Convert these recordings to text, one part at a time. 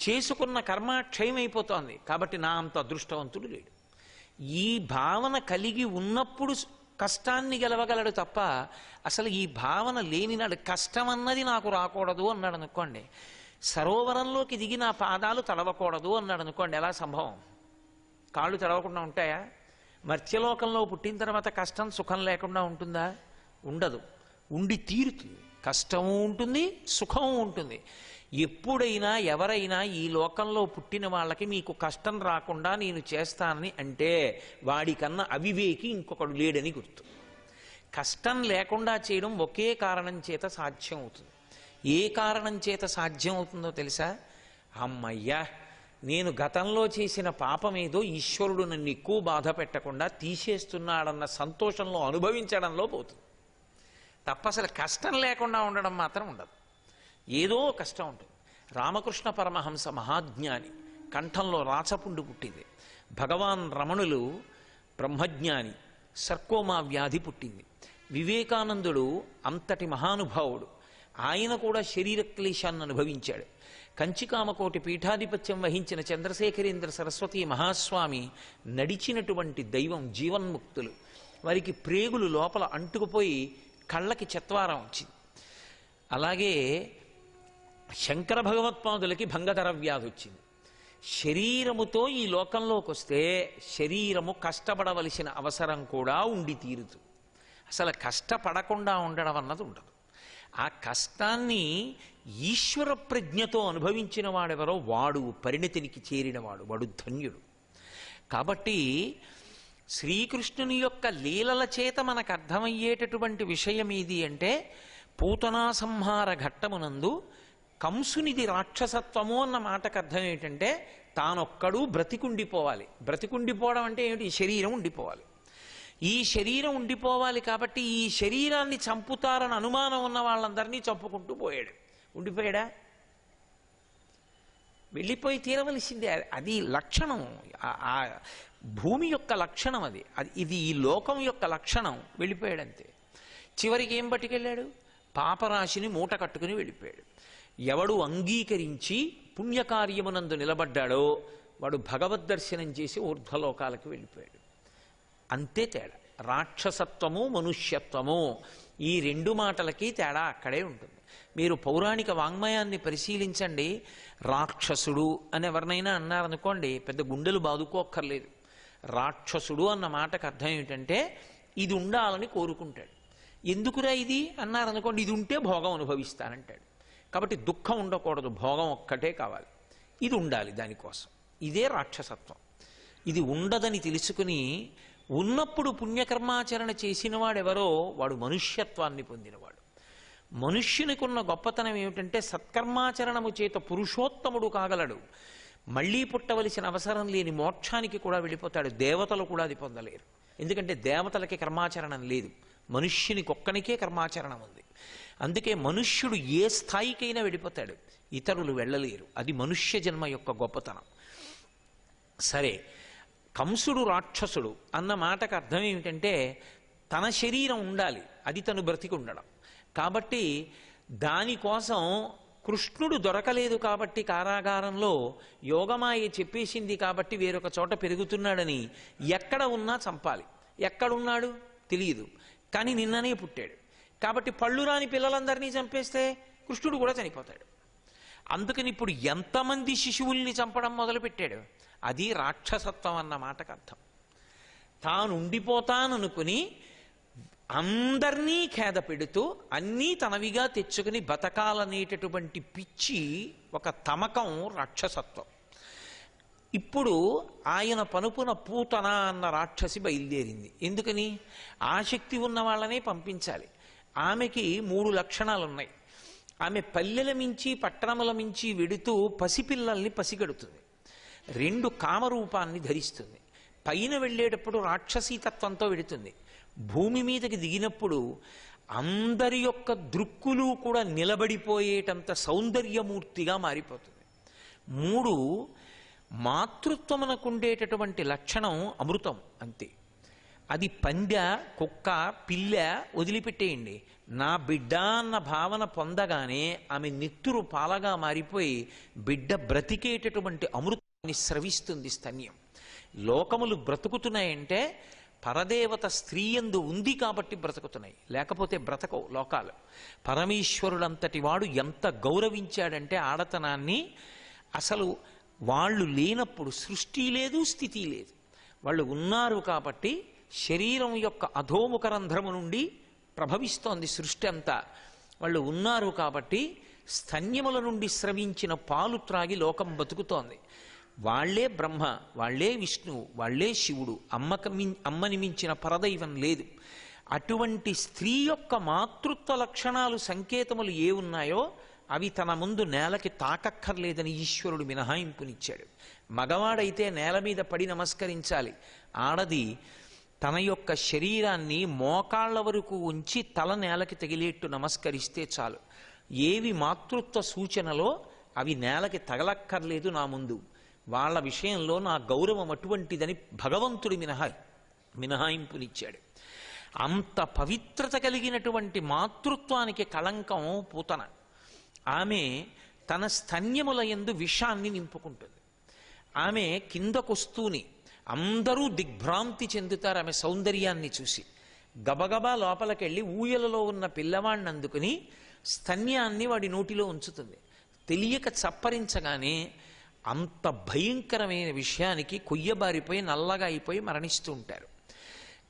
చేసుకున్న కర్మ క్షయమైపోతోంది, కాబట్టి నా అంత అదృష్టవంతుడు లేడు. ఈ భావన కలిగి ఉన్నప్పుడు కష్టాన్ని గెలవగలడు తప్ప, అసలు ఈ భావన లేనినాడు కష్టం అన్నది నాకు రాకూడదు అన్నాడు అనుకోండి, సరోవరంలోకి దిగి నా పాదాలు తడవకూడదు అన్నాడు అనుకోండి, ఎలా సంభవం? కాళ్ళు తడవకుండా ఉంటాయా? మర్త్యలోకంలో పుట్టిన తర్వాత కష్టం సుఖం లేకుండా ఉంటుందా? ఉండదు, ఉండి తీరుతుంది. కష్టము ఉంటుంది, సుఖము ఉంటుంది. ఎప్పుడైనా ఎవరైనా ఈ లోకంలో పుట్టిన వాళ్ళకి మీకు కష్టం రాకుండా నేను చేస్తానని అంటే వాడికన్నా అవివేకి ఇంకొకడు లేడని గుర్తు. కష్టం లేకుండా చేయడం ఒకే కారణం చేత సాధ్యం అవుతుంది. ఏ కారణం చేత సాధ్యం అవుతుందో తెలుసా? అమ్మయ్యా, నేను గతంలో చేసిన పాపమేదో ఈశ్వరుడు నన్ను ఎక్కువ బాధ పెట్టకుండా తీసేస్తున్నాడన్న సంతోషంలో అనుభవించడంలో పోతుంది తప్ప అసలు కష్టం లేకుండా ఉండడం మాత్రం ఉండదు. ఏదో కష్టం ఉంటుంది. రామకృష్ణ పరమహంస మహాజ్ఞాని, కంఠంలో రాచపుండు పుట్టింది. భగవాన్ రమణులు బ్రహ్మజ్ఞాని, సర్కోమా వ్యాధి పుట్టింది. వివేకానందుడు అంతటి మహానుభావుడు, ఆయన కూడా శరీర క్లేశాన్ని అనుభవించాడు. కంచికామకోటి పీఠాధిపత్యం వహించిన చంద్రశేఖరేంద్ర సరస్వతి మహాస్వామి నడిచినటువంటి దైవం జీవన్ముక్తులు. వారికి ప్రేగులు లోపల అంటుకుపోయి కళ్ళకి చత్వారం వచ్చింది. అలాగే శంకర భగవత్పాదులకి భంగధర వ్యాధి వచ్చింది. శరీరముతో ఈ లోకంలోకి వస్తే శరీరము కష్టపడవలసిన అవసరం కూడా ఉండి తీరుతుంది. అసలు కష్టపడకుండా ఉండడం అన్నది ఉండదు. ఆ కష్టాన్ని ఈశ్వర ప్రజ్ఞతో అనుభవించిన వాడెవరో వాడు పరిణతినికి చేరినవాడు, వాడు ధన్యుడు. కాబట్టి శ్రీకృష్ణుని యొక్క లీలల చేత మనకు అర్థమయ్యేటటువంటి విషయం ఏది అంటే, పూతనా సంహార ఘట్టమునందు కంసునిది రాక్షసత్వము అన్న మాటకు అర్థం ఏంటంటే తానొక్కడు బ్రతికుండిపోవాలి. బ్రతికుండిపోవడం అంటే ఏమిటి? శరీరం ఉండిపోవాలి. ఈ శరీరం ఉండిపోవాలి కాబట్టి ఈ శరీరాన్ని చంపుతారని అనుమానం ఉన్న వాళ్ళందరినీ చంపుకుంటూ పోయాడు. ఉండిపోయాడా? వెళ్ళిపోయి తీరవలసిందే. అది లక్షణం, ఆ భూమి యొక్క లక్షణం అది. ఇది ఈ లోకం యొక్క లక్షణం. వెళ్ళిపోయాడంతే. చివరికి ఏం పట్టుకెళ్ళాడు? పాపరాశిని మూట కట్టుకుని వెళ్ళిపోయాడు. ఎవడు అంగీకరించి పుణ్యకార్యమునందు నిలబడ్డాడో వాడు భగవద్దర్శనం చేసి ఊర్ధ్వలోకాలకు వెళ్ళిపోయాడు. అంతే తేడా. రాక్షసత్వము మనుష్యత్వము ఈ రెండు మాటలకి తేడా అక్కడే ఉంటుంది. మీరు పౌరాణిక వాంగ్మయాన్ని పరిశీలించండి. రాక్షసుడు అని ఎవరినైనా అన్నారనుకోండి, పెద్ద గుండెలు బాదుకోక్కర్లేదు. రాక్షసుడు అన్న మాటకు అర్థం ఏమిటంటే ఇది ఉండాలని కోరుకుంటాడు. ఎందుకురా ఇది అన్నారనుకోండి, ఇది ఉంటే భోగం అనుభవిస్తానంటాడు. కాబట్టి దుఃఖం ఉండకూడదు, భోగం ఒక్కటే కావాలి, ఇది ఉండాలి దానికోసం. ఇదే రాక్షసత్వం. ఇది ఉండదని తెలుసుకుని ఉన్నప్పుడు పుణ్యకర్మాచరణ చేసిన వాడెవరో వాడు మనుష్యత్వాన్ని పొందినవాడు. మనుష్యునికి ఉన్న గొప్పతనం ఏమిటంటే సత్కర్మాచరణము చేత పురుషోత్తముడు కాగలడు. మళ్లీ పుట్టవలసిన అవసరం లేని మోక్షానికి కూడా వెళ్ళిపోతాడు. దేవతలు కూడా అది పొందలేరు. ఎందుకంటే దేవతలకి కర్మాచరణం లేదు, మనుష్యునికి ఒక్కనికే కర్మాచరణం ఉంది. అందుకే మనుష్యుడు ఏ స్థాయికైనా వెళ్ళిపోతాడు, ఇతరులు వెళ్ళలేరు. అది మనుష్య జన్మ యొక్క గొప్పతనం. సరే, కంసుడు రాక్షసుడు అన్న మాటకు అర్థం ఏమిటంటే తన శరీరం ఉండాలి, అది తను బ్రతికి ఉండడం. కాబట్టి దానికోసం కృష్ణుడు దొరకలేదు కాబట్టి కారాగారంలో యోగమాయ చెప్పేసింది కాబట్టి వేరొక చోట పెరుగుతున్నాడని ఎక్కడ ఉన్నా చంపాలి. ఎక్కడున్నాడు తెలియదు, కానీ నిన్ననే పుట్టాడు కాబట్టి పళ్ళు రాని పిల్లలందరినీ చంపేస్తే కృష్ణుడు కూడా చనిపోతాడు. అందుకని ఇప్పుడు ఎంతమంది శిశువుల్ని చంపడం మొదలుపెట్టాడు? అది రాక్షసత్వం అన్న మాటకు అర్థం. తాను ఉండిపోతాననుకుని అందరినీ ఖేద పెడుతూ అన్నీ తనవిగా తెచ్చుకుని బతకాలనేటటువంటి పిచ్చి ఒక తమకం రాక్షసత్వం. ఇప్పుడు ఆయన పనుపున పూతన అన్న రాక్షసి బయలుదేరింది. ఎందుకని? ఆసక్తి ఉన్న వాళ్ళనే పంపించాలి. ఆమెకి 3 లక్షణాలున్నాయి. ఆమె పల్లెల మించి పట్టణముల మించి వెడుతూ పసిపిల్లల్ని పసిగడుతుంది. 2 కామరూపాన్ని ధరిస్తుంది. పైన వెళ్ళేటప్పుడు రాక్షసీతత్వంతో వెడుతుంది. భూమి మీదకి దిగినప్పుడు అందరి యొక్క దృక్కులు కూడా నిలబడిపోయేటంత సౌందర్యమూర్తిగా మారిపోతుంది. 3 మాతృత్వమునకుండేటటువంటి లక్షణం అమృతం. అంతే. అది పందె, కుక్క, పిల్ల వదిలిపెట్టేయండి. నా బిడ్డ అన్న భావన పొందగానే ఆమె నెత్తురు పాలగా మారిపోయి బిడ్డ బ్రతికేటటువంటి అమృతాన్ని స్రవిస్తుంది స్తన్యం. లోకములు బ్రతుకుతున్నాయంటే పరదేవత స్త్రీయందు ఉంది కాబట్టి బ్రతుకుతున్నాయి, లేకపోతే బ్రతకవు లోకాలు. పరమేశ్వరుడంతటి వాడు ఎంత గౌరవించాడంటే ఆడతనాన్ని, అసలు వాళ్ళు లేనప్పుడు సృష్టి లేదు, స్థితి లేదు. వాళ్ళు ఉన్నారు కాబట్టి శరీరం యొక్క అధోముఖ రంధ్రము నుండి ప్రభవిస్తోంది సృష్టి అంతా. వాళ్ళు ఉన్నారు కాబట్టి స్తన్యముల నుండి స్రవించిన పాలు త్రాగి లోకం బతుకుతోంది. వాళ్లే బ్రహ్మ, వాళ్లే విష్ణువు, వాళ్లే శివుడు. అమ్మని మించిన పరదైవం లేదు. అటువంటి స్త్రీ యొక్క మాతృత్వ లక్షణాలు సంకేతములు ఏ ఉన్నాయో అవి తన ముందు నేలకి తాకక్కర్లేదని ఈశ్వరుడు మినహాయింపునిచ్చాడు. మగవాడైతే నేల మీద పడి నమస్కరించాలి. ఆడది తన యొక్క శరీరాన్ని మోకాళ్ల వరకు ఉంచి తల నేలకి తగిలేట్టు నమస్కరిస్తే చాలు. ఏవి మాతృత్వ సూచనలో అవి నేలకి తగలక్కర్లేదు నా ముందు. వాళ్ళ విషయంలో నా గౌరవం అటువంటిదని భగవంతుడి మినహాయింపునిచ్చాడు. అంత పవిత్రత కలిగినటువంటి మాతృత్వానికి కళంకం పూతన. ఆమె తన స్తన్యముల యందు విషాన్ని నింపుకుంటుంది. ఆమె కిందకొస్తూని అందరూ దిగ్భ్రాంతి చెందుతారు ఆమె సౌందర్యాన్ని చూసి. గబగబా లోపలికెళ్ళి ఊయలలో ఉన్న పిల్లవాడిని అందుకుని స్తన్యాన్ని వాడి నోటిలో ఉంచుతుంది. తెలియక చప్పరించగానే అంత భయంకరమైన విషయానికి కొయ్యబారిపోయి నల్లగా అయిపోయి మరణిస్తూ ఉంటారు.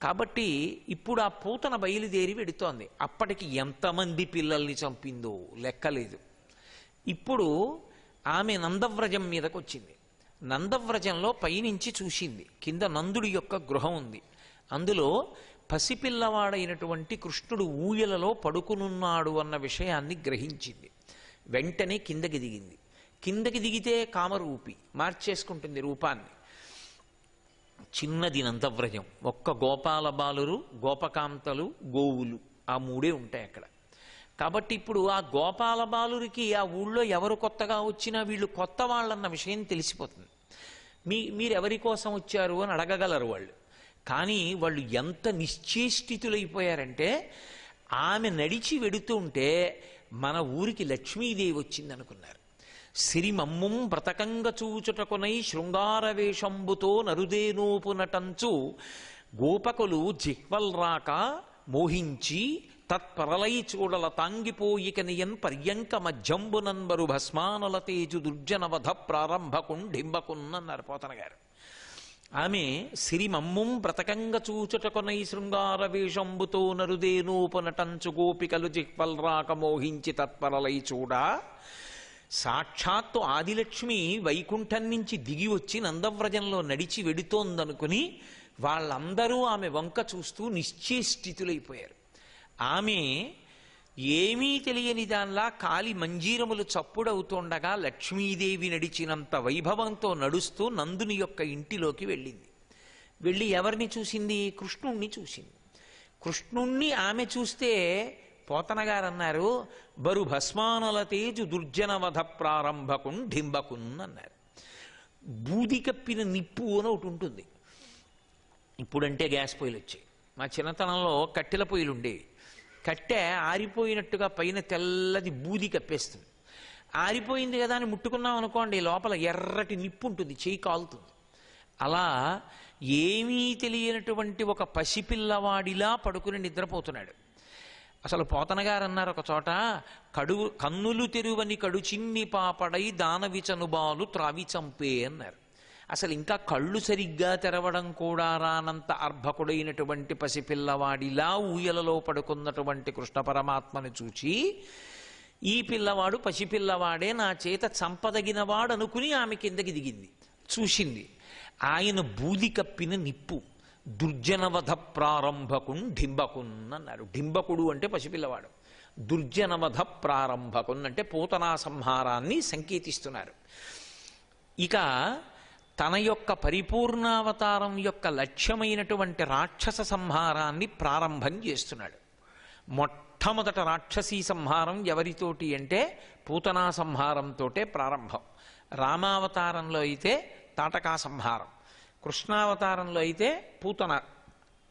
కాబట్టి ఇప్పుడు ఆ పూతన బయలుదేరి వెడుతోంది. అప్పటికి ఎంతమంది పిల్లల్ని చంపిందో లెక్కలేదు. ఇప్పుడు ఆమె నందవ్రజం మీదకు వచ్చింది. నందవ్రజంలో పైనుంచి చూసింది. కింద నందుడి యొక్క గృహం ఉంది. అందులో పసిపిల్లవాడైనటువంటి కృష్ణుడు ఊయలలో పడుకునున్నాడు అన్న విషయాన్ని గ్రహించింది. వెంటనే కిందకి దిగింది. కిందకి దిగితే కామరూపి మార్చేసుకుంటుంది రూపాన్ని. చిన్నది నందవ్రజం. ఒక్క గోపాల బాలురు, గోపకాంతలు, గోవులు, ఆ మూడే ఉంటాయి అక్కడ. కాబట్టి ఇప్పుడు ఆ గోపాల బాలురికి ఆ ఊళ్ళో ఎవరు కొత్తగా వచ్చినా వీళ్ళు కొత్త వాళ్ళన్న విషయం తెలిసిపోతుంది. మీరెవరి కోసం వచ్చారు అని అడగగలరు వాళ్ళు. కానీ వాళ్ళు ఎంత నిశ్చేష్టితులైపోయారంటే ఆమె నడిచి వెడుతుంటే మన ఊరికి లక్ష్మీదేవి వచ్చిందనుకున్నారు. సిరిమమ్ముం బ్రతకంగ చూచుటకునై శృంగారవేషంబుతో నరుదేనోపు నటంచు గోపకులు జిహ్వల్రాక మోహించి తత్పరలై చూడల తాంగిపోయికనియన్ పర్యంక మధ్యంబునన్బరు భస్మానల తేజు దుర్జనవధ ప్రారంభకుండింబకున్నన్నారు పోతన గారు. ఆమె సిరిమమ్ముం బ్రతకంగ చూచుటకునై శృంగారవేషంబుతో నరుదేనోపనటంచు గోపికలు జిహ్వల్రాక మోహించి తత్పరలై చూడ సాక్షాత్తు ఆదిలక్ష్మి వైకుంఠం నుంచి దిగి వచ్చి నందవ్రజంలో నడిచి వెడుతోందనుకుని వాళ్ళందరూ ఆమె వంక చూస్తూ నిశ్చేష్టితులైపోయారు. ఆమె ఏమీ తెలియని దానిలా కాలి మంజీరములు చప్పుడవుతుండగా లక్ష్మీదేవి నడిచినంత వైభవంతో నడుస్తూ నందుని యొక్క ఇంటిలోకి వెళ్ళింది. వెళ్ళి ఎవరిని చూసింది? కృష్ణుణ్ణి చూసింది. కృష్ణుణ్ణి ఆమె చూస్తే పోతన గారు అన్నారు, బరు భస్మానల తేజు దుర్జనవధ ప్రారంభకున్ ఢింబకున్ అన్నారు. బూది కప్పిన నిప్పు అని ఒకటి ఉంటుంది. ఇప్పుడంటే గ్యాస్ పొయ్యిలు వచ్చాయి. మా చిన్నతనంలో కట్టెల పొయ్యిలు ఉండేవి. కట్టె ఆరిపోయినట్టుగా పైన తెల్లది బూది కప్పేస్తుంది. ఆరిపోయింది కదా అని ముట్టుకున్నాం అనుకోండి, లోపల ఎర్రటి నిప్పు ఉంటుంది, చేయి కాలుతుంది. అలా ఏమీ తెలియనటువంటి ఒక పసిపిల్లవాడిలా పడుకుని నిద్రపోతున్నాడు. అసలు పోతన గారు అన్నారు ఒక చోట, కన్నులు తెరువని కడు చిన్ని పాపడై దానవిచనుబాలు త్రావి చంపే అన్నారు. అసలు ఇంకా కళ్ళు సరిగ్గా తెరవడం కూడా రానంత అర్భకుడైనటువంటి పసిపిల్లవాడిలా ఊయలలో పడుకున్నటువంటి కృష్ణ పరమాత్మను చూచి, ఈ పిల్లవాడు పసిపిల్లవాడే, నా చేత చంపదగినవాడు అనుకుని ఆమె కిందకి దిగింది. చూసింది ఆయన బూది కప్పిన నిప్పు. దుర్జనవధ ప్రారంభకున్ ఢింబకున్ అన్నారు. ఢింబకుడు అంటే పసిపిల్లవాడు, దుర్జనవధ ప్రారంభకున్ అంటే పూతనా సంహారాన్ని సంకేతిస్తున్నారు. ఇక తన యొక్క పరిపూర్ణావతారం యొక్క లక్ష్యమైనటువంటి రాక్షస సంహారాన్ని ప్రారంభం చేస్తున్నాడు. మొట్టమొదట రాక్షసీ సంహారం ఎవరితోటి అంటే పూతనా సంహారంతోటే ప్రారంభం. రామావతారంలో అయితే తాటకా సంహారం, కృష్ణావతారంలో అయితే పూతన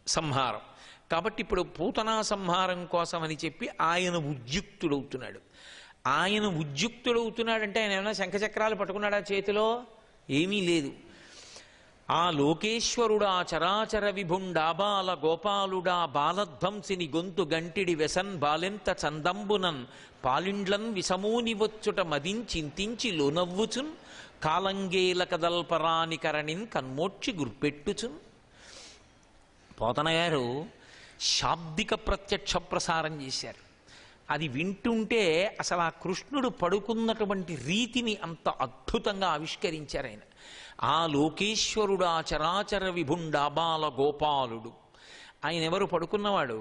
సంహారం. కాబట్టి ఇప్పుడు పూతనా సంహారం కోసం అని చెప్పి ఆయన ఉద్యుక్తుడవుతున్నాడు. ఆయన ఉద్యుక్తుడవుతున్నాడంటే ఆయన ఏమైనా శంఖచక్రాలు పట్టుకున్నాడా చేతిలో? ఏమీ లేదు. ఆ లోకేశ్వరుడా చరాచర విభుండాబాల గోపాలుడా బాలధ్వంసిని గొంతు గంటిడి వెసన్ బాలెంత చందంబునన్ పాలిండ్లన్ విషమూని వచ్చుట మదించింతించి లోనవ్వుచున్ కాలంగేల కదల్పరాని కరణిన్ కన్మోక్షి గుర్పెట్టుచున్. పోతన గారు శాబ్దిక ప్రత్యక్ష ప్రసారం చేశారు. అది వింటుంటే అసలు ఆ కృష్ణుడు పడుకున్నటువంటి రీతిని అంత అద్భుతంగా ఆవిష్కరించారు ఆయన. ఆ లోకేశ్వరుడా చరాచర విభుండాబాల గోపాలుడు. ఆయన ఎవరు? పడుకున్నవాడు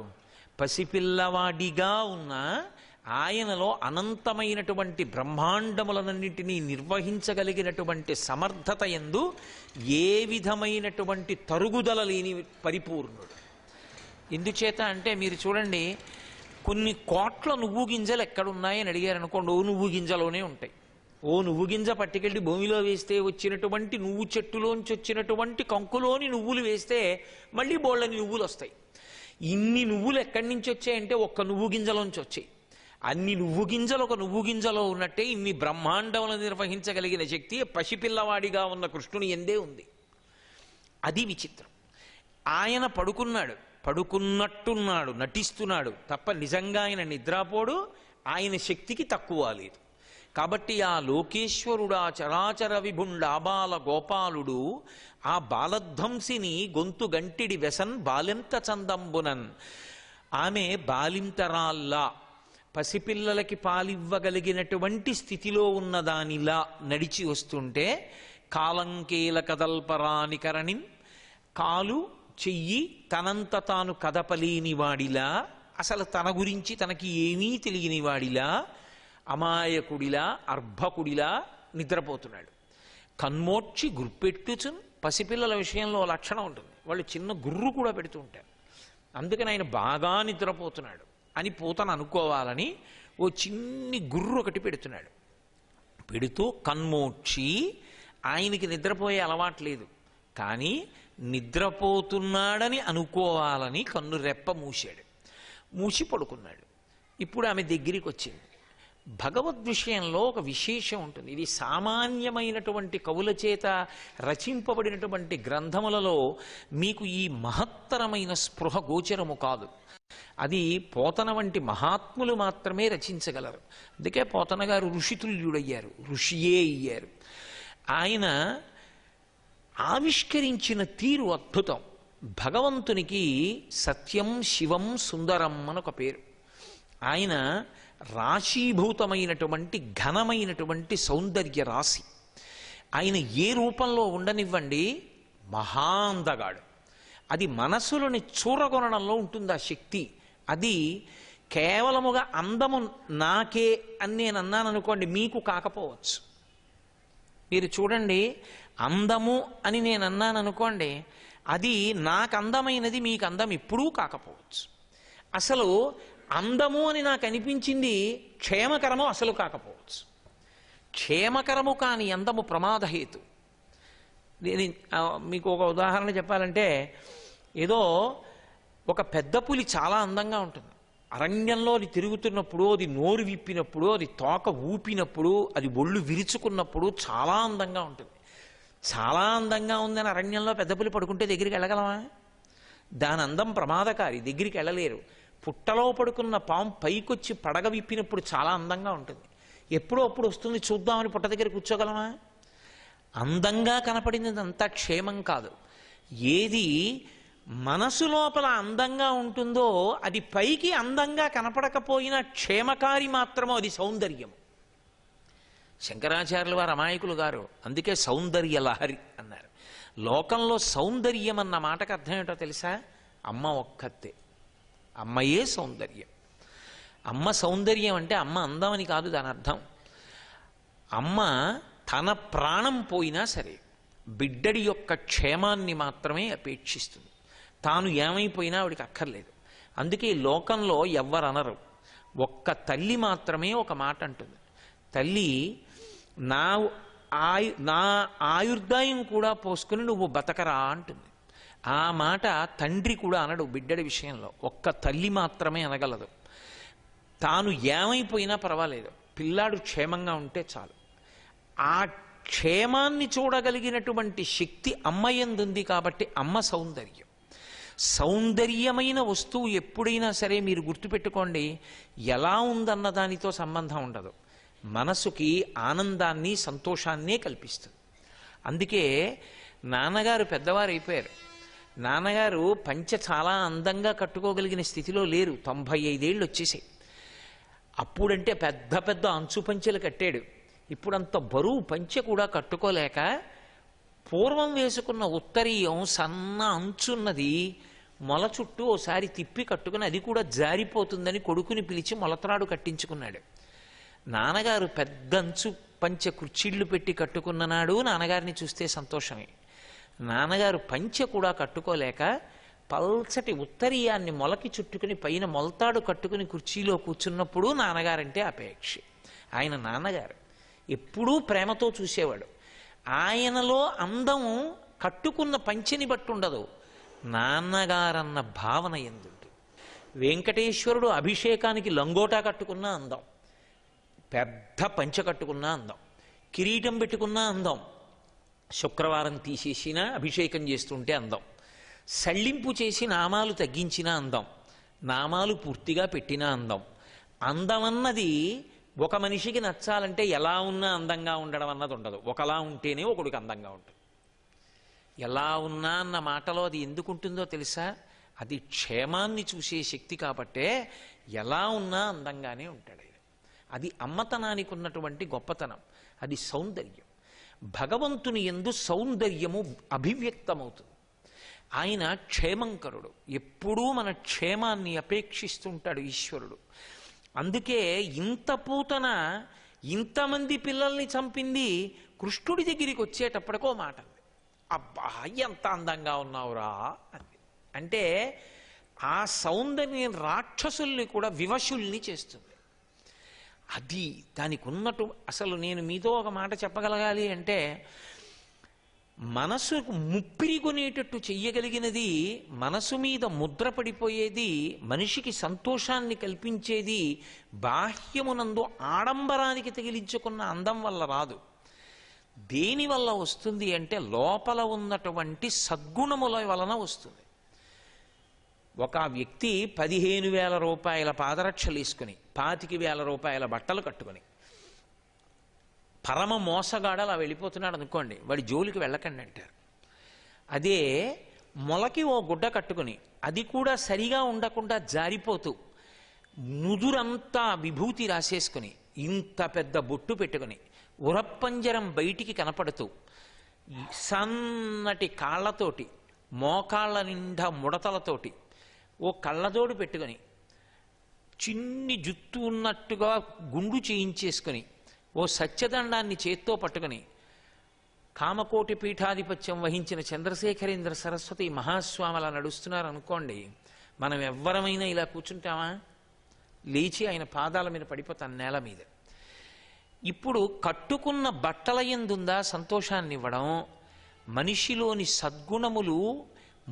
పసిపిల్లవాడిగా ఉన్న ఆయనలో అనంతమైనటువంటి బ్రహ్మాండములన్నింటినీ నిర్వహించగలిగినటువంటి సమర్థత యందు ఏ విధమైనటువంటి తరుగుదల లేని పరిపూర్ణుడు. ఎందుచేత అంటే మీరు చూడండి, కొన్ని కోట్ల నువ్వు గింజలు ఎక్కడున్నాయని అడిగారు అనుకోండి, ఓ నువ్వు గింజలోనే ఉంటాయి. ఓ నువ్వు గింజ పట్టుకెళ్ళి భూమిలో వేస్తే వచ్చినటువంటి నువ్వు చెట్టులోంచి వచ్చినటువంటి కంకులోని నువ్వులు వేస్తే మళ్ళీ బోళ్ళని నువ్వులు వస్తాయి. ఇన్ని నువ్వులు ఎక్కడి నుంచి వచ్చాయంటే ఒక్క నువ్వు గింజలోంచి వచ్చాయి. అన్ని నువ్వు గింజలు ఒక నువ్వు గింజలో ఉన్నట్టే ఇన్ని బ్రహ్మాండములను నిర్వహించగలిగిన శక్తి పసిపిల్లవాడిగా ఉన్న కృష్ణుని ఎందే ఉంది. అది విచిత్రం. ఆయన పడుకున్నాడు, పడుకున్నట్టున్నాడు, నటిస్తున్నాడు తప్ప నిజంగా ఆయన నిద్రాపోడు, ఆయన శక్తికి తక్కువ లేదు. కాబట్టి ఆ లోకేశ్వరుడా చరాచర విభుండాబాల గోపాలుడు ఆ బాలధ్వంసిని గొంతు గంటిడి వెసన్ బాలెంత చందంబునన్. ఆమె బాలింతరాల్లా పసిపిల్లలకి పాలివ్వగలిగినటువంటి స్థితిలో ఉన్నదానిలా నడిచి వస్తుంటే కాలంకేల కదల్పరాని కరణిన్, కాలు చెయ్యి తనంత తాను కదపలేని వాడిలా, అసలు తన గురించి తనకి ఏమీ తెలియని వాడిలా, అమాయకుడిలా అర్భకుడిలా నిద్రపోతున్నాడు. కన్మోక్షి గుర్పెట్టుచున్. పసిపిల్లల విషయంలో లక్షణం ఉంటుంది, వాళ్ళు చిన్న గుర్రు కూడా పెడుతూ ఉంటారు. అందుకని ఆయన బాగా నిద్రపోతున్నాడు అని పూతన అనుకోవాలని ఓ చిన్ని గుర్రు ఒకటి పెడుతున్నాడు. పెడుతూ కన్మోక్షి, ఆయనకి నిద్రపోయే అలవాట్లేదు కానీ నిద్రపోతున్నాడని అనుకోవాలని కన్ను రెప్ప మూశాడు. మూసి పడుకున్నాడు. ఇప్పుడు ఆమె దగ్గరికి వచ్చింది. భగవద్ విషయంలో ఒక విశేషం ఉంటుంది. ఇది సామాన్యమైనటువంటి కవుల చేత రచింపబడినటువంటి గ్రంథములలో మీకు ఈ మహత్తరమైన స్పృహ గోచరము కాదు. అది పోతన వంటి మహాత్ములు మాత్రమే రచించగలరు. అందుకే పోతన గారు ఋషితుల్యుడయ్యారు, ఋషియే అయ్యారు. ఆయన ఆవిష్కరించిన తీరు అద్భుతం. భగవంతునికి సత్యం శివం సుందరం అని ఒక పేరు. ఆయన రాశీభూతమైనటువంటి ఘనమైనటువంటి సౌందర్య రాశి. ఆయన ఏ రూపంలో ఉండనివ్వండి మహాందగాడు. అది మనసులోని చూరగొనడంలో ఉంటుంది ఆ శక్తి. అది కేవలముగా అందము నాకే అని నేను అన్నాను అనుకోండి, మీకు కాకపోవచ్చు. మీరు చూడండి, అందము అని నేను అన్నాను అనుకోండి, అది నాకు అందమైనది మీకు అందం ఎప్పుడూ కాకపోవచ్చు. అసలు అందము అని నాకు అనిపించింది క్షేమకరము అసలు కాకపోవచ్చు. క్షేమకరము కాని అందము ప్రమాదహేతు. మీకు ఒక ఉదాహరణ చెప్పాలంటే, ఏదో ఒక పెద్ద పులి చాలా అందంగా ఉంటుంది. అరణ్యంలో అది తిరుగుతున్నప్పుడు, అది నోరు విప్పినప్పుడు, అది తోక ఊపినప్పుడు, అది ఒళ్ళు విరుచుకున్నప్పుడు చాలా అందంగా ఉంటుంది. చాలా అందంగా ఉందని అరణ్యంలో పెద్ద పులి పడుకుంటే దగ్గరికి వెళ్ళగలమా? దాని అందం ప్రమాదకారి, దగ్గరికి వెళ్ళలేరు. పుట్టలో పడుకున్న పాము పైకొచ్చి పడగ విప్పినప్పుడు చాలా అందంగా ఉంటుంది. ఎప్పుడో అప్పుడు వస్తుంది చూద్దామని పుట్ట దగ్గర కూర్చోగలమా? అందంగా కనపడినది అంతా క్షేమం కాదు. ఏది మనసు లోపల అందంగా ఉంటుందో అది పైకి అందంగా కనపడకపోయినా క్షేమకారి మాత్రమో అది సౌందర్యం. శంకరాచార్యుల వారు అమాయకులు గారు, అందుకే సౌందర్య లహరి అన్నారు. లోకంలో సౌందర్యం అన్న మాటకు అర్థం ఏంటో తెలుసా? అమ్మ ఒక్కతే, అమ్మయే సౌందర్యం. అమ్మ సౌందర్యం అంటే అమ్మ అందం అని కాదు దాని అర్థం. అమ్మ తన ప్రాణం పోయినా సరే బిడ్డడి యొక్క క్షేమాన్ని మాత్రమే అపేక్షిస్తుంది. తాను ఏమైపోయినా ఆవిడికి అక్కర్లేదు. అందుకే ఈ లోకంలో ఎవ్వరనరు. ఒక్క తల్లి మాత్రమే ఒక మాట అంటుంది. తల్లి నా ఆయుర్దాయం కూడా పోసుకుని నువ్వు బతకరా అంటుంది. ఆ మాట తండ్రి కూడా అనడు బిడ్డడి విషయంలో, ఒక్క తల్లి మాత్రమే అనగలదు. తాను ఏమైపోయినా పర్వాలేదు, పిల్లాడు క్షేమంగా ఉంటే చాలు. ఆ క్షేమాన్ని చూడగలిగినటువంటి శక్తి అమ్మ యందుంది కాబట్టి అమ్మ సౌందర్యం. సౌందర్యమైన వస్తువు ఎప్పుడైనా సరే మీరు గుర్తుపెట్టుకోండి, ఎలా ఉందన్న దానితో సంబంధం ఉండదు, మనసుకి ఆనందాన్ని సంతోషాన్నే కల్పిస్తుంది. అందుకే నాన్నగారు పెద్దవారు అయిపోయారు. నాన్నగారు పంచె చాలా అందంగా కట్టుకోగలిగిన స్థితిలో లేరు, 95 ఏళ్ళు వచ్చేసాయి. అప్పుడంటే పెద్ద పెద్ద అంచు పంచెలు కట్టాడు. ఇప్పుడంత బరువు పంచె కూడా కట్టుకోలేక పూర్వం వేసుకున్న ఉత్తరీయం సన్న అంచున్నది మొల చుట్టూ ఓసారి తిప్పి కట్టుకుని అది కూడా జారిపోతుందని కొడుకుని పిలిచి మొలతరాడు కట్టించుకున్నాడు. నాన్నగారు పెద్ద అంచు పంచె కుర్చీళ్లు పెట్టి కట్టుకున్న నాడు నాన్నగారిని చూస్తే సంతోషమే. నాన్నగారు పంచె కూడా కట్టుకోలేక పల్చటి ఉత్తరీయాన్ని మొలకి చుట్టుకుని పైన మొలతాడు కట్టుకుని కుర్చీలో కూర్చున్నప్పుడు నాన్నగారంటే అపేక్ష. ఆయన నాన్నగారు ఎప్పుడూ ప్రేమతో చూసేవాడు. ఆయనలో అందం కట్టుకున్న పంచెని బట్టి ఉండదు, నాన్నగారన్న భావన ఎందుంటుంది. వెంకటేశ్వరుడు అభిషేకానికి లంగోటా కట్టుకున్న అందం, పెద్ద పంచె కట్టుకున్న అందం, కిరీటం పెట్టుకున్న అందం, శుక్రవారం తీసేసిన అభిషేకం చేస్తుంటే అందం, సళ్ళింపు చేసి నామాలు తగ్గించిన అందం, నామాలు పూర్తిగా పెట్టిన అందం. అందమన్నది ఒక మనిషికి నచ్చాలంటే ఎలా ఉన్నా అందంగా ఉండడం అన్నది ఉండదు, ఒకలా ఉంటేనే ఒకడికి అందంగా ఉంటుంది. ఎలా ఉన్నా అన్న మాటలో అది ఎందుకు ఉంటుందో తెలుసా? అది క్షేమాన్ని చూసే శక్తి కాబట్టే ఎలా ఉన్నా అందంగానే ఉంటాడు. అది అమ్మతనానికి ఉన్నటువంటి గొప్పతనం, అది సౌందర్యం. భగవంతుని యందు సౌందర్యము అభివ్యక్తమవుతుంది. ఆయన క్షేమంకరుడు, ఎప్పుడూ మన క్షేమాన్ని అపేక్షిస్తుంటాడు ఈశ్వరుడు. అందుకే ఇంత పూతన ఇంతమంది పిల్లల్ని చంపింది కృష్ణుడి దగ్గరికి వచ్చేటప్పటికో మాట, అబ్బా ఎంత అందంగా ఉన్నావురా అని. అంటే ఆ సౌందర్యం రాక్షసుల్ని కూడా వివశుల్ని చేస్తుంది. అది దానికి ఉన్నట్టు. అసలు నేను మీతో ఒక మాట చెప్పగలగాలి అంటే, మనసుకు ముప్పిరి కొనేటట్టు చెయ్యగలిగినది, మనసు మీద ముద్ర పడిపోయేది, మనిషికి సంతోషాన్ని కల్పించేది బాహ్యమునందు ఆడంబరానికి తగిలించుకున్న అందం వల్ల రాదు. దేని వల్ల వస్తుంది అంటే లోపల ఉన్నటువంటి సద్గుణముల వలన వస్తుంది. ఒక వ్యక్తి 15,000 రూపాయల పాదరక్షలు వేసుకుని 25,000 రూపాయల బట్టలు కట్టుకుని పరమ మోసగాడు అలా వెళ్ళిపోతున్నాడు అనుకోండి, వాడి జోలికి వెళ్ళకండి అంటారు. అదే మొలకి ఓ గుడ్డ కట్టుకుని అది కూడా సరిగా ఉండకుండా జారిపోతూ నుదురంతా విభూతి రాసేసుకుని ఇంత పెద్ద బొట్టు పెట్టుకుని ఉరప్పంజరం బయటికి కనపడుతూ సన్నటి కాళ్ళతోటి మోకాళ్ళ నిండా ముడతలతోటి ఓ కళ్ళజోడు పెట్టుకొని చిన్ని జుత్తు ఉన్నట్టుగా గుండు చేయించేసుకొని ఓ సత్యదండాన్ని చేత్తో పట్టుకొని కామకోటి పీఠాధిపత్యం వహించిన చంద్రశేఖరేంద్ర సరస్వతి మహాస్వామి అలా నడుస్తున్నారు అనుకోండి, మనం ఎవ్వరమైనా ఇలా కూర్చుంటామా? లేచి ఆయన పాదాల మీద పడిపోతాం నేల మీద. ఇప్పుడు కట్టుకున్న బట్టల యందుందా సంతోషాన్ని ఇవ్వడం, మనిషిలోని సద్గుణములు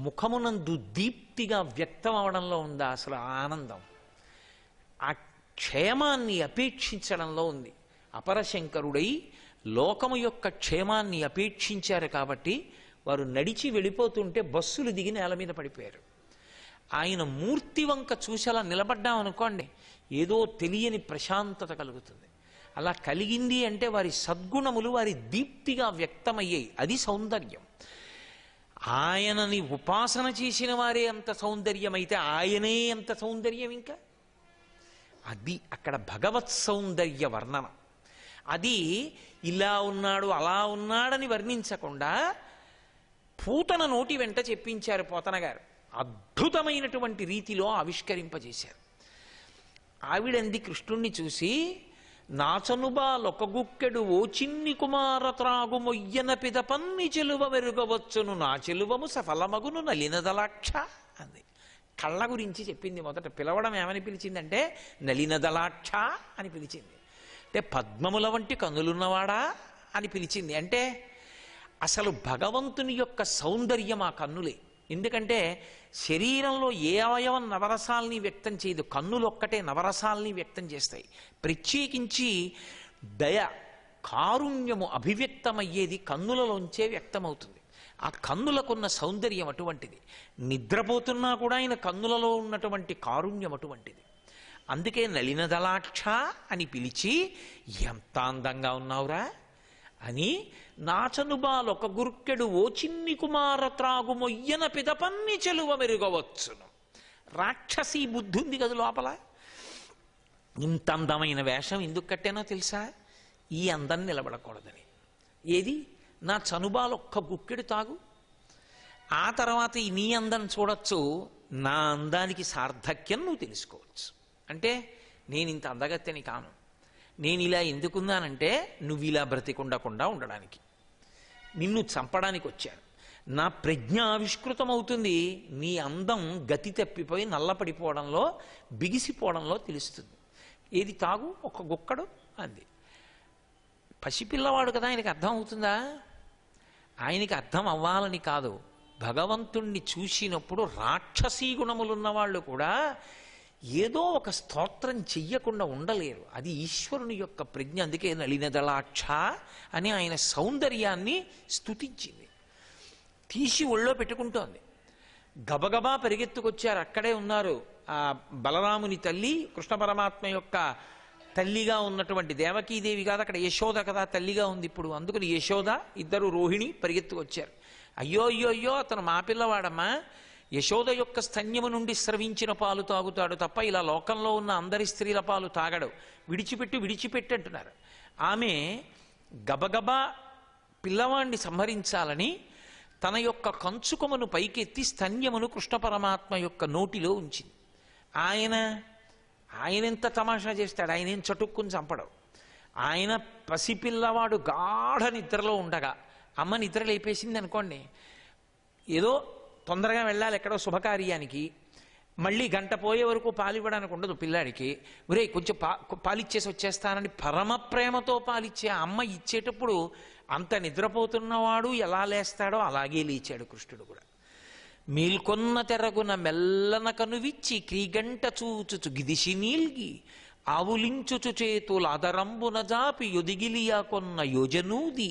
ముఖమునందు దీప్తిగా వ్యక్తం అవడంలో ఉందా అసలు ఆనందం? ఆ క్షేమాన్ని అపేక్షించడంలో ఉంది. అపరశంకరుడై లోకము యొక్క క్షేమాన్ని అపేక్షించారు కాబట్టి వారు నడిచి వెళ్ళిపోతుంటే బస్సులు దిగి నేల మీద పడిపోయారు. ఆయన మూర్తి వంక చూసేలా నిలబడ్డామనుకోండి, ఏదో తెలియని ప్రశాంతత కలుగుతుంది. అలా కలిగింది అంటే వారి సద్గుణములు వారి దీప్తిగా వ్యక్తమయ్యాయి, అది సౌందర్యం. ఆయనని ఉపాసన చేసిన వారే అంత సౌందర్యమైతే ఆయనే ఎంత సౌందర్యం ఇంకా. అది అక్కడ భగవత్ సౌందర్య వర్ణన. అది ఇలా ఉన్నాడు అలా ఉన్నాడని వర్ణించకుండా పూతన నోటి వెంట చెప్పించారు పోతన గారు, అద్భుతమైనటువంటి రీతిలో ఆవిష్కరింపజేశారు. ఆవిడంది కృష్ణుణ్ణి చూసి, నాచనుబాలొక గుక్కెడు ఓ చిన్ని కుమార త్రాగు మొయ్యన పిదపన్ని చెలువ మెరుగవచ్చును నా చెలువము సఫలమగును నలినదలాక్ష అంది. కళ్ళ గురించి చెప్పింది. మొదట పిలవడం ఏమని పిలిచిందంటే నలినదలాక్ష అని పిలిచింది. అంటే పద్మముల వంటి కన్నులున్నవాడా అని పిలిచింది. అంటే అసలు భగవంతుని యొక్క సౌందర్యం ఆ కన్నులే. ఎందుకంటే శరీరంలో ఏ అవయవం నవరసాల్ని వ్యక్తం చేయదు, కన్నులు ఒక్కటే నవరసాల్ని వ్యక్తం చేస్తాయి. ప్రత్యేకించి దయ, కారుణ్యము అభివ్యక్తమయ్యేది కన్నులలోంచే వ్యక్తమవుతుంది. ఆ కన్నులకున్న సౌందర్యం అటువంటిది. నిద్రపోతున్నా కూడా ఆయన కన్నులలో ఉన్నటువంటి కారుణ్యం అటువంటిది. అందుకే నళినదలాక్ష అని పిలిచి, ఎంత అందంగా ఉన్నావురా అని, నాచనుబాలొక గుర్కెడు ఓ చిన్ని కుమార త్రాగు మొయ్యన పిదపన్ని చెలువ మెరుగవచ్చును. రాక్షసి బుద్ధి ఉంది కదా లోపల. ఇంత అందమైన వేషం ఎందుకు కట్టానో తెలుసా? ఈ అందం నిలబడకూడదని. ఏది? నా చనుబాలొక్క గుక్కెడు తాగు, ఆ తర్వాత ఈ నీ అందం చూడొచ్చు, నా అందానికి సార్థక్యం నువ్వు తెలుసుకోవచ్చు. అంటే నేను ఇంత అందగత్తెని కాను, నేను ఇలా ఎందుకున్నానంటే నువ్వు ఇలా బ్రతికుండకుండా ఉండడానికి, నిన్ను చంపడానికి వచ్చాను. నా ప్రజ్ఞ ఆవిష్కృతమవుతుంది, నీ అందం గతి తప్పిపోయి నల్లపడిపోవడంలో, బిగిసిపోవడంలో తెలుస్తుంది. ఏది? తాగు ఒక గుక్కడు అంది. పసిపిల్లవాడు కదా, ఆయనకి అర్థం అవుతుందా? ఆయనకి అర్థం అవ్వాలని కాదు, భగవంతుణ్ణి చూసినప్పుడు రాక్షసీ గుణములున్న వాళ్ళు కూడా ఏదో ఒక స్తోత్రం చెయ్యకుండా ఉండలేరు. అది ఈశ్వరుని యొక్క ప్రజ్ఞ. అందుకే నళినదలాక్ష అని ఆయన సౌందర్యాన్ని స్తుతించింది. తీసి ఒళ్ళో పెట్టుకుంటోంది. గబగబా పరిగెత్తుకొచ్చారు. అక్కడే ఉన్నారు ఆ బలరాముని తల్లి, కృష్ణ పరమాత్మ యొక్క తల్లిగా ఉన్నటువంటి దేవకీదేవి కాదు, అక్కడ యశోద కదా తల్లిగా ఉంది ఇప్పుడు. అందుకని యశోద, ఇద్దరు రోహిణి పరిగెత్తుకొచ్చారు. అయ్యో అయ్యో అయ్యో, అతను మా పిల్లవాడమ్మా, యశోద యొక్క స్తన్యము నుండి స్రవించిన పాలు తాగుతాడు తప్ప ఇలా లోకంలో ఉన్న అందరి స్త్రీల పాలు తాగడు, విడిచిపెట్టు విడిచిపెట్టు అంటున్నారు. ఆమె గబగబా పిల్లవాణ్ణి సంహరించాలని తన యొక్క కంచుకమును పైకెత్తి స్తన్యమును కృష్ణ పరమాత్మ యొక్క నోటిలో ఉంచింది. ఆయనెంత తమాషా చేస్తాడు, ఆయనేం చటుక్కుని చంపడు. ఆయన పసిపిల్లవాడు గాఢ నిద్రలో ఉండగా అమ్మ నిద్ర లేపేసింది అనుకోండి, ఏదో తొందరగా వెళ్ళాలి ఎక్కడో శుభకార్యానికి, మళ్ళీ గంట పోయే వరకు పాలివ్వడానికి ఉండదు పిల్లాడికి. ఒరే కొంచెం పాలిచ్చేసి వచ్చేస్తానని పరమ ప్రేమతో పాలిచ్చే అమ్మ ఇచ్చేటప్పుడు అంత నిద్రపోతున్నవాడు ఎలా లేస్తాడో అలాగే లేచాడు కృష్ణుడు కూడా. మేల్కొన్న తెరగున మెల్లన కనువిచ్చి క్రీగంట చూచుచు గిదిసి నీల్గి ఆవులించుచు చేతుల అదరంబున జాపి యొదిగిలియా కొన్న యోజనూది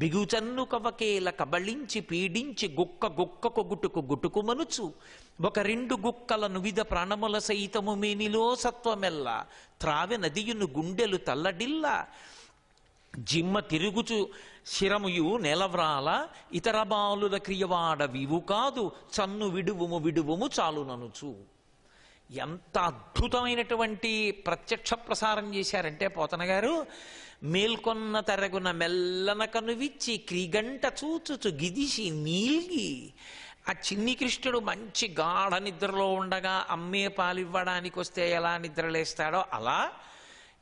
బిగుచన్ను కవకేల కబళించి పీడించి గుక్క గుక్కకు గుటుకు గుటుకు మనుచు ఒక రెండు గుక్కలను విధ ప్రాణముల సైతము మేనిలో సత్వమెల్ల త్రావె నదియును గుండెలు తల్లడిల్ల జిమ్మ తిరుగుచు శిరముయు నెలవ్రాల ఇతర బాలుల క్రియవాడ వివు కాదు చన్ను విడువుము విడువుము చాలుననుచు. ఎంత అద్భుతమైనటువంటి ప్రత్యక్ష ప్రసారం చేశారంటే పోతన గారు, మేల్కొన్న తెరగున మెల్లన కనువిచ్చి క్రీగంట చూచుచు గిదిసి నీల్గి. ఆ చిన్ని కృష్ణుడు మంచి గాఢ నిద్రలో ఉండగా అమ్మే పాలివ్వడానికి వస్తే ఎలా నిద్రలేస్తాడో అలా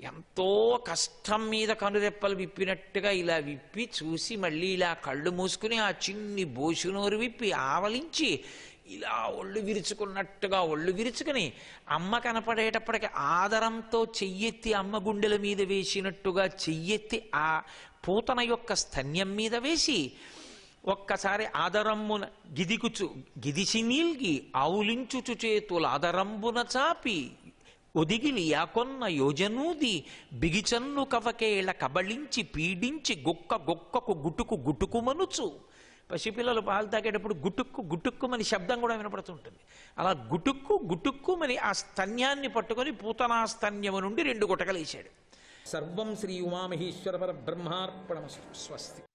ఎంతో కష్టం మీద కనురెప్పలు విప్పినట్టుగా ఇలా విప్పి చూసి మళ్ళీ ఇలా కళ్ళు మూసుకుని ఆ చిన్ని బోసునోరు విప్పి ఆవలించి ఇలా ఒళ్ళు విరుచుకున్నట్టుగా ఒళ్ళు విరుచుకుని అమ్మ కనపడేటప్పటికి ఆదరంతో చెయ్యెత్తి అమ్మ గుండెల మీద వేసినట్టుగా చెయ్యెత్తి ఆ పూతన యొక్క స్తన్యం మీద వేసి ఒక్కసారి ఆదరమ్మున గిదిసి నీల్గి ఆవులించుచు చేతుల ఆదరంబున చాపి ఒదిగిలి యాకొన్న యోజనూది బిగిచన్ను కవకేళ కబళించి పీడించి గుక్క గుక్కకు గుటుకు గుటుకు మనుచు. పసిపిల్లలు పాలు తాగేటప్పుడు గుటుక్కు గుటుక్కుమని శబ్దం కూడా వినపడుతుంటుంది. అలా గుటుక్కు గుటుక్కుమని ఆ స్తన్యాన్ని పట్టుకొని పూతనా స్తన్యము నుండి 2 గుటకలేశాడు. సర్వం శ్రీ ఉమామహేశ్వర పరబ్రహ్మార్పణమస్తు. స్వస్తి.